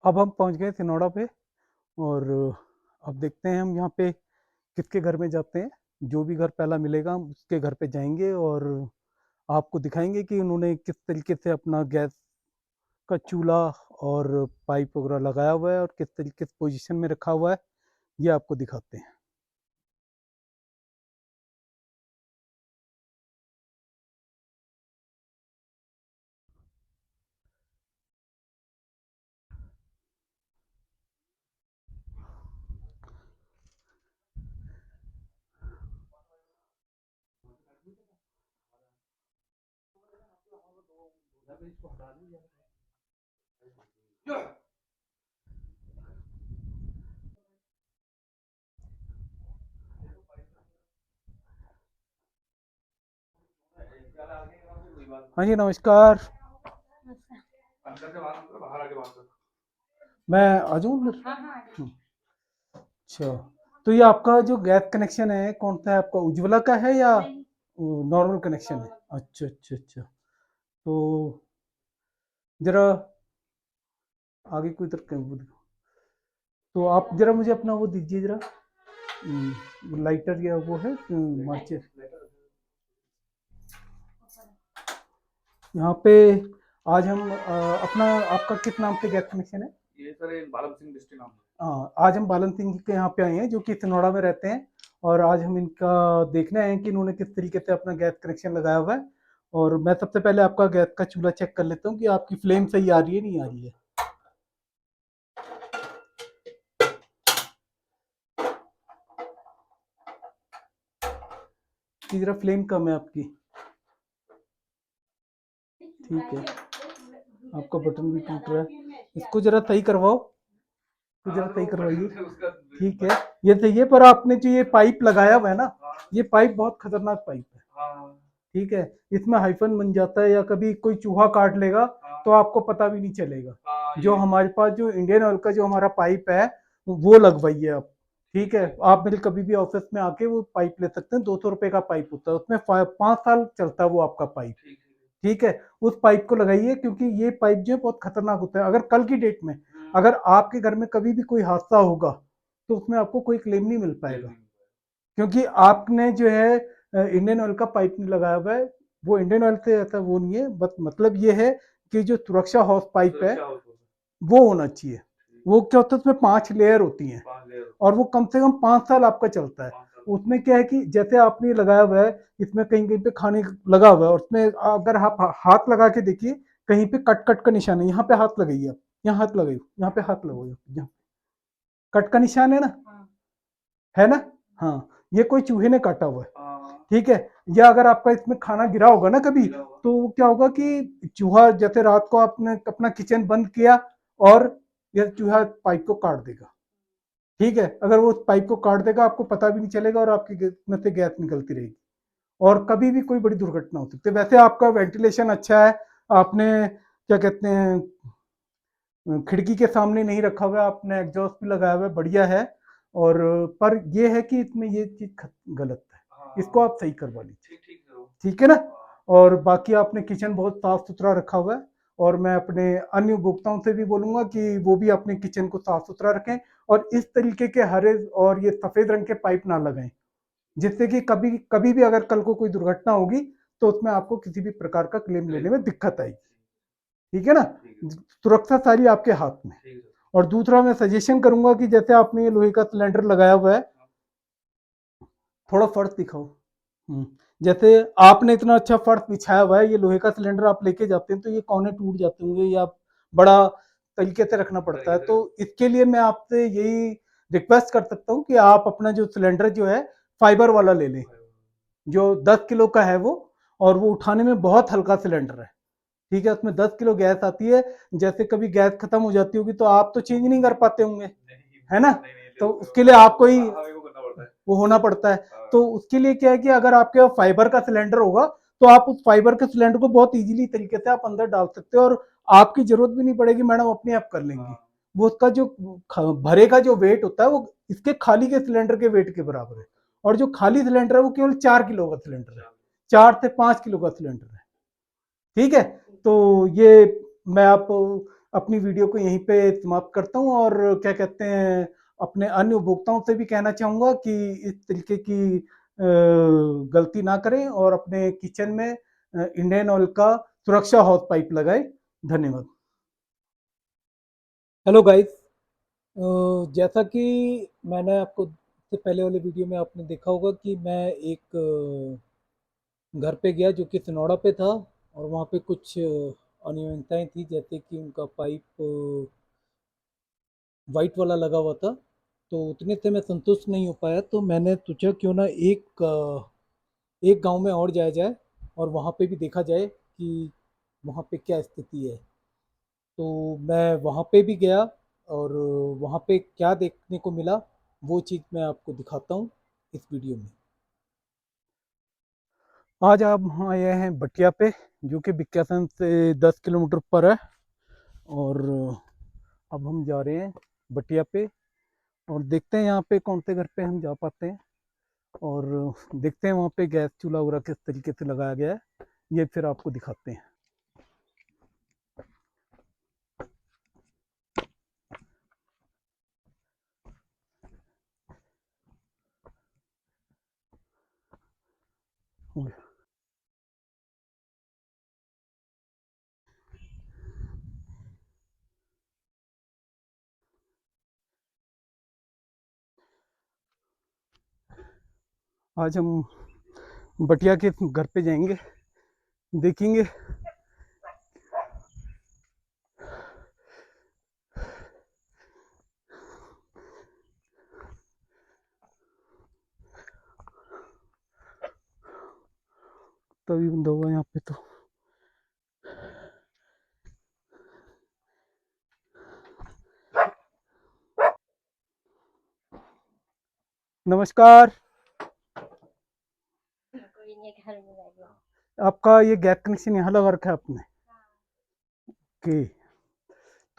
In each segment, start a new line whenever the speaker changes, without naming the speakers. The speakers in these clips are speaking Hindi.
अब हम पहुंच गए सिनोड़ा पे। और अब देखते हैं हम यहाँ पे किसके घर में जाते हैं। जो भी घर पहला मिलेगा हम उसके घर पे जाएंगे और आपको दिखाएंगे कि उन्होंने किस तरीके से अपना गैस का चूल्हा और पाइप वगैरह लगाया हुआ है और किस तरीके से पोजीशन में रखा हुआ है, ये आपको दिखाते हैं। हाँ जी, नमस्कार। मैं आ जाऊँ फिर? अच्छा, तो ये आपका जो गैस कनेक्शन है कौन सा है आपका, उज्ज्वला का है या नॉर्मल कनेक्शन है? अच्छा अच्छा अच्छा। तो जरा आगे कोई तरफ वो दिखाओ। तो आप जरा मुझे अपना वो दीजिए जरा, लाइटर या वो है माचिस। यहाँ पे आज हम अपना, आपका किस नाम से गैस कनेक्शन है?
ये सर एक बालम सिंह डिस्ट्रिक्ट नाम है।
हाँ, आज हम बालन सिंह जी के यहाँ पे आए हैं जो कि सिनोड़ा में रहते हैं। और आज हम इनका देखना है कि इन्होंने किस तरीके से अपना गैस कनेक्शन लगाया हुआ है। और मैं सबसे पहले आपका गैस का चूल्हा चेक कर लेता हूँ कि आपकी फ्लेम सही आ रही है नहीं आ रही है। कि जरा फ्लेम कम है आपकी। ठीक है, आपका बटन भी टूट रहा है, इसको जरा सही करवाओ, इसको जरा सही करवाइए। ठीक है, ये सही है, पर आपने जो ये पाइप लगाया हुआ है ना, ये पाइप बहुत खतरनाक पाइप है। ठीक है, इसमें हाइफन बन जाता है या कभी कोई चूहा काट लेगा तो आपको पता भी नहीं चलेगा। जो हमारे पास जो इंडियन ऑयल का जो हमारा पाइप है वो लगवाइए आप। ठीक है, आप मेरे कभी भी ऑफिस में आके वो पाइप ले सकते हैं, 200 रुपए का पाइप होता है, उसमें 5 साल चलता है वो आपका पाइप। ठीक है, उस पाइप को लगाइए क्योंकि ये पाइप जो है बहुत खतरनाक होता है। अगर कल की डेट में अगर आपके घर में कभी भी कोई हादसा होगा तो उसमें आपको कोई क्लेम नहीं मिल पाएगा, क्योंकि आपने जो है इंडियन ऑयल का पाइप नहीं लगाया हुआ है। वो इंडियन ऑयल से ऐसा वो नहीं है, बट मतलब ये है कि जो सुरक्षा हाउस पाइप है वो होना चाहिए। वो क्या होता है, उसमें 5 लेयर होती हैं और वो कम से कम 5 साल आपका चलता है। उसमें क्या है कि जैसे आपने लगाया हुआ है, इसमें कहीं कहीं पे खाने लगा हुआ है और उसमें अगर आप हाथ लगा के देखिए, कहीं पे कट कट का निशान है, यहाँ पे हाथ लगाइए आप, यहाँ हाथ लगाइए, यहाँ पे हाथ लगाओ, यहाँ कट का निशान है ना, है ना? हाँ, ये कोई चूहे ने काटा हुआ है। ठीक है, या अगर आपका इसमें खाना गिरा होगा ना कभी, तो क्या होगा कि चूहा, जैसे रात को आपने अपना किचन बंद किया और यह चूहा पाइप को काट देगा। ठीक है, अगर वो पाइप को काट देगा आपको पता भी नहीं चलेगा और आपकी में से गैस निकलती रहेगी और कभी भी कोई बड़ी दुर्घटना हो सकती है। वैसे आपका वेंटिलेशन अच्छा है, आपने क्या कहते हैं खिड़की के सामने नहीं रखा हुआ है, आपने एग्जॉस्ट भी लगाया हुआ है, बढ़िया है। और पर ये है कि इसमें ये चीज गलत है, इसको आप सही करवा लीजिए। ठीक है ना? और बाकी आपने किचन बहुत साफ सुथरा रखा हुआ है और मैं अपने अन्य उपभोक्ताओं से भी बोलूंगा कि वो भी अपने किचन को साफ सुथरा रखें और इस तरीके के हरे और ये सफेद रंग के पाइप ना लगाएं, जिससे कि कभी कभी भी अगर कल को कोई दुर्घटना होगी तो उसमें आपको किसी भी प्रकार का क्लेम लेने में दिक्कत आएगी। ठीक है ना? सुरक्षा सारी आपके हाथ में। और दूसरा मैं सजेशन करूंगा कि जैसे आपने ये लोहे का सिलेंडर लगाया हुआ है, थोड़ा फर्श दिखाओ। जैसे आपने इतना अच्छा फर्श बिछाया हुआ है, ये लोहे का सिलेंडर आप लेके जाते हैं तो ये कोने टूट जाते होंगे या बड़ा तरीके से रखना पड़ता है। तो इसके लिए मैं आपसे यही रिक्वेस्ट कर सकता हूँ कि आप अपना जो सिलेंडर जो है फाइबर वाला ले लें, जो 10 किलो का है वो, और वो उठाने में बहुत हल्का सिलेंडर है। ठीक है, उसमें 10 किलो गैस आती है। जैसे कभी गैस खत्म हो जाती होगी तो आप तो चेंज नहीं कर पाते होंगे, है ना? तो उसके लिए आपको ही वो होना पड़ता है। तो उसके लिए क्या है कि अगर आपके फाइबर का सिलेंडर होगा तो आप उस फाइबर के सिलेंडर को बहुत इजीली तरीके से आप अंदर डाल सकते हो और आपकी जरूरत भी नहीं पड़ेगी, मैडम अपने आप कर लेंगी। वो उसका जो भरे का जो वेट होता है वो इसके खाली के सिलेंडर के वेट के बराबर है। और जो खाली सिलेंडर है वो केवल 4 किलो का सिलेंडर है, 4 से 5 किलो का सिलेंडर है। ठीक है, तो ये मैं आप अपनी वीडियो को यहीं पे समाप्त करता हूँ और क्या कहते हैं अपने अन्य उपभोक्ताओं से भी कहना चाहूँगा कि इस तरीके की गलती ना करें और अपने किचन में इंडियन ऑयल का सुरक्षा हॉट पाइप लगाएं। धन्यवाद। हेलो गाइस, जैसा कि मैंने आपको से पहले वाले वीडियो में आपने देखा होगा कि मैं एक घर पे गया जो कि सिनोड़ा पे था और वहाँ पे कुछ अनियमितताएं थी, जैसे कि उनका पाइप वाइट वाला लगा हुआ था। तो उतने से मैं संतुष्ट नहीं हो पाया, तो मैंने सोचा क्यों ना एक गांव में और जाया जाए और वहाँ पे भी देखा जाए कि वहाँ पे क्या स्थिति है। तो मैं वहाँ पे भी गया और वहाँ पे क्या देखने को मिला वो चीज़ मैं आपको दिखाता हूँ इस वीडियो में। आज आप हम आए हैं बटिया पे, जो कि बिक्यासन से 10 किलोमीटर पर है। और अब हम जा रहे हैं बटिया पे और देखते हैं यहाँ पे कौन से घर पे हम जा पाते हैं और देखते हैं वहाँ पे गैस चूल्हा वगैरह किस तरीके से लगाया गया है, ये फिर आपको दिखाते हैं। आज हम बटिया के घर पे जाएंगे, देखेंगे तभी बंदा हुआ यहाँ पे। तो नमस्कार।
कोई नहीं, घर में रह गया।
आपका ये गैस कनेक्शन यहाँ लगा रखा है आपने? ओके।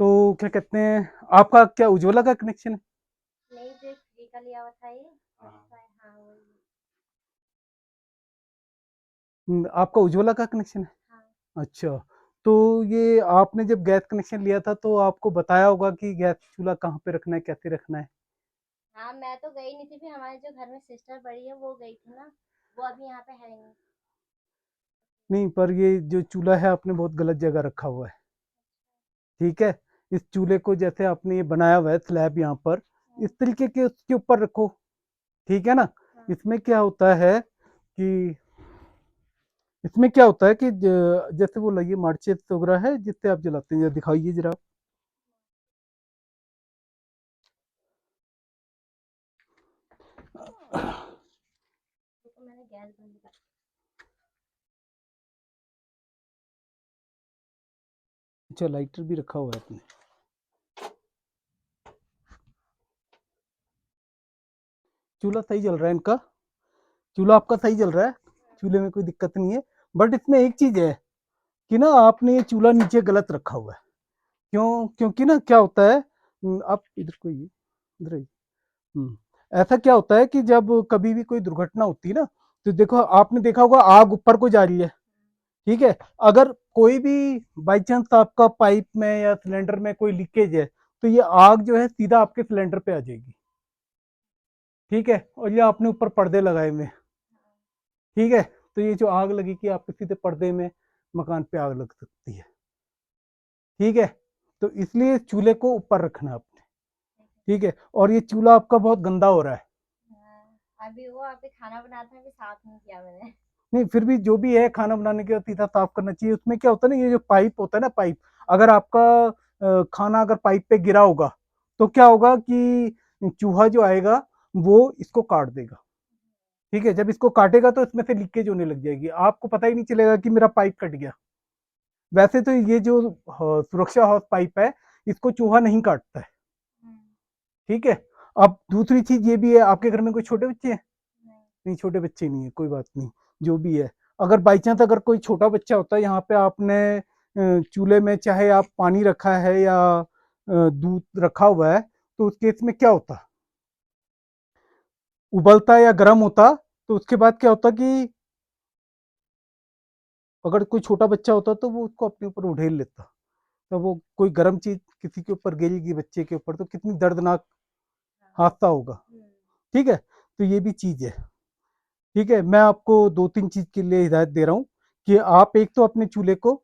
तो क्या कहते हैं आपका क्या उज्ज्वला का कनेक्शन है?
नहीं, जो फ्री का लिया हुआ था ये।
हाँ।
हाँ वही।
आपका उज्ज्वला का कनेक्शन है?
हाँ।
अच्छा। तो ये आपने जब गैस कनेक्शन लिया था तो आपको बताया होगा कि गैस चूल्हा कहाँ पे रखना है, कैसे रखना है?
हाँ, मैं तो गई नहीं थी, फिर हमारे जो घर में सिस्टर बड़ी है वो गई थी ना, वो अभी यहाँ पे है नहीं।
नहीं, पर ये जो चूल्हा है आपने बहुत गलत जगह रखा हुआ है। ठीक है, इस चूल्हे को जैसे आपने ये बनाया हुआ है स्लैब यहाँ पर, इस तरीके के उसके ऊपर रखो। ठीक है ना?
हाँ।
इसमें क्या होता है कि इसमें क्या होता है कि जैसे वो लगी मार्चेस वगैरह है जिससे आप जलाते हैं, दिखाइए जरा।
तो मैंने गैस बंद कर।
अच्छा, लाइटर भी रखा हुआ है आपने। चूल्हा सही जल रहा है इनका, चूल्हा आपका सही जल रहा है, चूल्हे में कोई दिक्कत नहीं है। बट इसमें एक चीज है कि ना आपने ये चूल्हा नीचे गलत रखा हुआ है। क्यों? क्योंकि ना क्या होता है, आप इधर को आइए, इधर आइए। ऐसा क्या होता है कि जब कभी भी कोई दुर्घटना होती है ना, तो देखो आपने देखा होगा आग ऊपर को जा रही है। ठीक है, अगर कोई भी बाई चांस आपका पाइप में या सिलेंडर में कोई लीकेज है तो ये आग जो है सीधा आपके सिलेंडर पे आ जाएगी। ठीक है, और ये आपने ऊपर पर्दे लगाए हुए हैं। ठीक है, तो ये जो आग लगी कि आपके सीधे पर्दे में मकान पे आग लग सकती है। ठीक है, तो इसलिए चूल्हे को ऊपर रखना है आपने। ठीक है, और ये चूल्हा आपका बहुत गंदा हो रहा है।
हाँ, अभी वो अभी खाना बनाते हैं, अभी साफ नहीं किया मैंने।
नहीं, फिर भी जो भी है खाना बनाने के बाद सीधा साफ करना चाहिए। उसमें क्या होता है ना, ये जो पाइप होता है ना, पाइप अगर आपका खाना अगर पाइप पे गिरा होगा तो क्या होगा कि चूहा जो आएगा वो इसको काट देगा। ठीक है, जब इसको काटेगा तो इसमें से लीकेज होने लग जाएगी, आपको पता ही नहीं चलेगा कि मेरा पाइप कट गया। वैसे तो ये जो सुरक्षा हॉट पाइप है इसको चूहा नहीं काटता है। ठीक है, अब दूसरी चीज ये भी है, आपके घर में कोई छोटे बच्चे हैं? नहीं, छोटे बच्चे नहीं है, कोई बात नहीं। जो भी है, अगर बाई चांस अगर कोई छोटा बच्चा होता है यहाँ पे, आपने चूल्हे में चाहे आप पानी रखा है या दूध रखा हुआ है, तो उस केस में क्या होता, उबलता या गर्म होता, तो उसके बाद क्या होता कि अगर कोई छोटा बच्चा होता तो वो उसको अपने ऊपर उड़ेल लेता। तो वो कोई गर्म चीज किसी के ऊपर गिरेगी, बच्चे के ऊपर, तो कितनी दर्दनाक हादसा होगा। ठीक है, तो ये भी चीज है। ठीक है, मैं आपको 2-3 चीज के लिए हिदायत दे रहा हूँ कि आप एक तो अपने चूल्हे को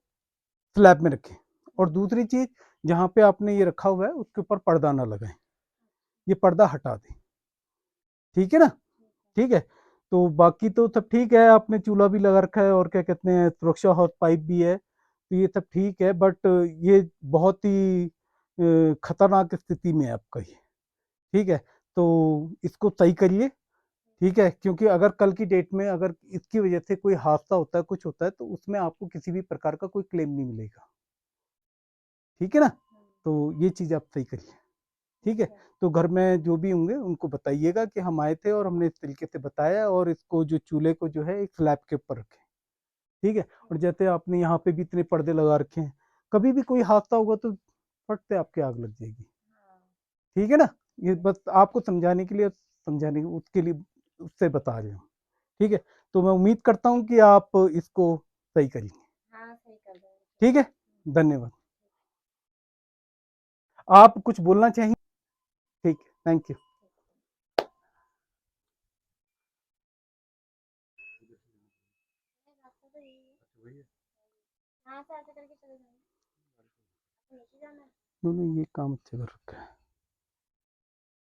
स्लैब में रखें, और दूसरी चीज, जहाँ पे आपने ये रखा हुआ है उसके ऊपर पर्दा ना लगाएं, ये पर्दा हटा दें। ठीक है ना? ठीक है, तो बाकी तो सब ठीक है, आपने चूल्हा भी लगा रखा है और क्या कहते हैं सुरक्षा हॉट पाइप भी है, तो ये सब ठीक है, बट ये बहुत ही खतरनाक स्थिति में है आपका ये। ठीक है, तो इसको सही करिए। ठीक है, क्योंकि अगर कल की डेट में अगर इसकी वजह से कोई हादसा होता है, कुछ होता है, तो उसमें आपको किसी भी प्रकार का कोई क्लेम नहीं मिलेगा। ठीक है ना? तो ये चीज़ आप सही करिए। ठीक है, तो घर में जो भी होंगे उनको बताइएगा कि हम आए थे और हमने इस तरीके से बताया, और इसको जो चूल्हे को जो है एक स्लैब के ऊपर रखें। ठीक है, और जैसे आपने यहाँ पे भी इतने पर्दे लगा रखे हैं, कभी भी कोई हादसा होगा तो फट से आपके आग लग जाएगी। ठीक है ना? ये बस आपको समझाने उसके लिए उससे बता रहे हूँ। ठीक है, तो मैं उम्मीद करता हूँ कि आप इसको सही करेंगे।
हाँ सही कर देंगे।
ठीक है, धन्यवाद। आप कुछ बोलना चाहिए? ठीक है, थैंक यू।
रास्ता तो यही है, यहाँ से ऐसे करके चले जाएंगे, नीचे जाना है।
इन्होंने ये काम अच्छा कर रखा है।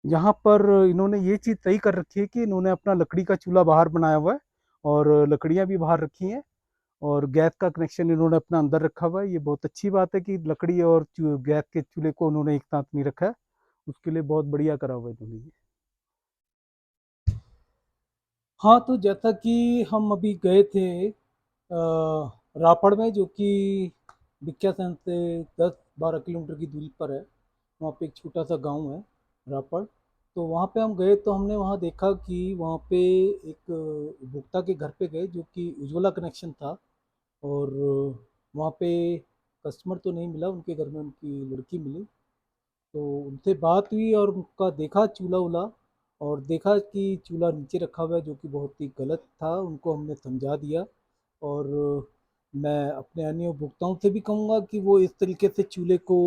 यहाँ पर इन्होंने ये चीज़ सही कर रखी है कि इन्होंने अपना लकड़ी का चूल्हा बाहर बनाया हुआ है, और लकड़ियाँ भी बाहर रखी हैं, और गैस का कनेक्शन इन्होंने अपना अंदर रखा हुआ है। ये बहुत अच्छी बात है कि लकड़ी और गैस के चूल्हे को उन्होंने एक साथ नहीं रखा है, उसके लिए बहुत बढ़िया करा हुआ है इन्होंने ये। हाँ, तो जैसा कि हम अभी गए थे रापड़ में, जो कि भिकियासैंण से 10-12 किलोमीटर की दूरी पर है। वहाँ पे एक छोटा सा गांव है रापड़। तो वहाँ पे हम गए तो हमने वहाँ देखा कि वहाँ पे एक उपभोक्ता के घर पे गए जो कि उज्ज्वला कनेक्शन था, और वहाँ पे कस्टमर तो नहीं मिला, उनके घर में उनकी लड़की मिली। तो उनसे बात हुई और उनका देखा चूल्हा वूल्हा, और देखा कि चूल्हा नीचे रखा हुआ है जो कि बहुत ही गलत था। उनको हमने समझा दिया, और मैं अपने अन्य उपभोक्ताओं से भी कहूँगा कि वो इस तरीके से चूल्हे को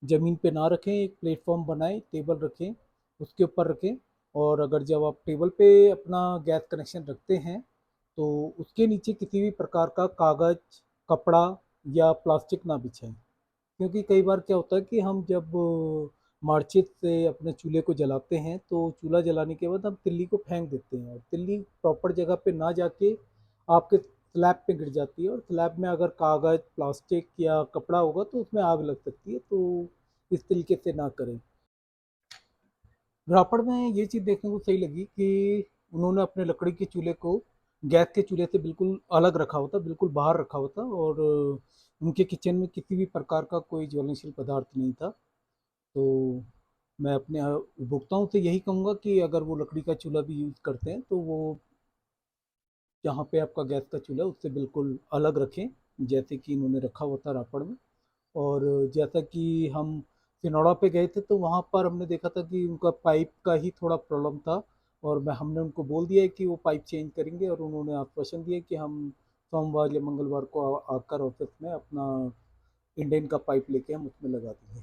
ज़मीन पे ना रखें, एक प्लेटफॉर्म बनाएं, टेबल रखें, उसके ऊपर रखें। और अगर जब आप टेबल पे अपना गैस कनेक्शन रखते हैं तो उसके नीचे किसी भी प्रकार का कागज़, कपड़ा या प्लास्टिक ना बिछाएं। क्योंकि कई बार क्या होता है कि हम जब माचिस से अपने चूल्हे को जलाते हैं तो चूल्हा जलाने के बाद हम तिल्ली को फेंक देते हैं, और तिल्ली प्रॉपर जगह पे ना जाके आपके स्लैब पे गिर जाती है, और स्लैब में अगर कागज़, प्लास्टिक या कपड़ा होगा तो उसमें आग लग सकती है। तो इस तरीके से ना करें। रापड़ में ये चीज़ देखने को सही लगी कि उन्होंने अपने लकड़ी के चूल्हे को गैस के चूल्हे से बिल्कुल अलग रखा हुआ था, बिल्कुल बाहर रखा हुआ था, और उनके किचन में किसी भी प्रकार का कोई ज्वलनशील पदार्थ नहीं था। तो मैं अपने उपभोक्ताओं से यही कहूँगा कि अगर वो लकड़ी का चूल्हा भी यूज़ करते हैं तो वो जहाँ पे आपका गैस का चूल्हा है उससे बिल्कुल अलग रखें, जैसे कि इन्होंने रखा हुआ था रापड़ में। और जैसा कि हम सिनोड़ा पे गए थे तो वहाँ पर हमने देखा था कि उनका पाइप का ही थोड़ा प्रॉब्लम था, और हमने उनको बोल दिया है कि वो पाइप चेंज करेंगे, और उन्होंने आश्वासन दिया कि हम सोमवार या मंगलवार को आकर ऑफिस में अपना इंडियन का पाइप लेके हम उसमें लगा देंगे।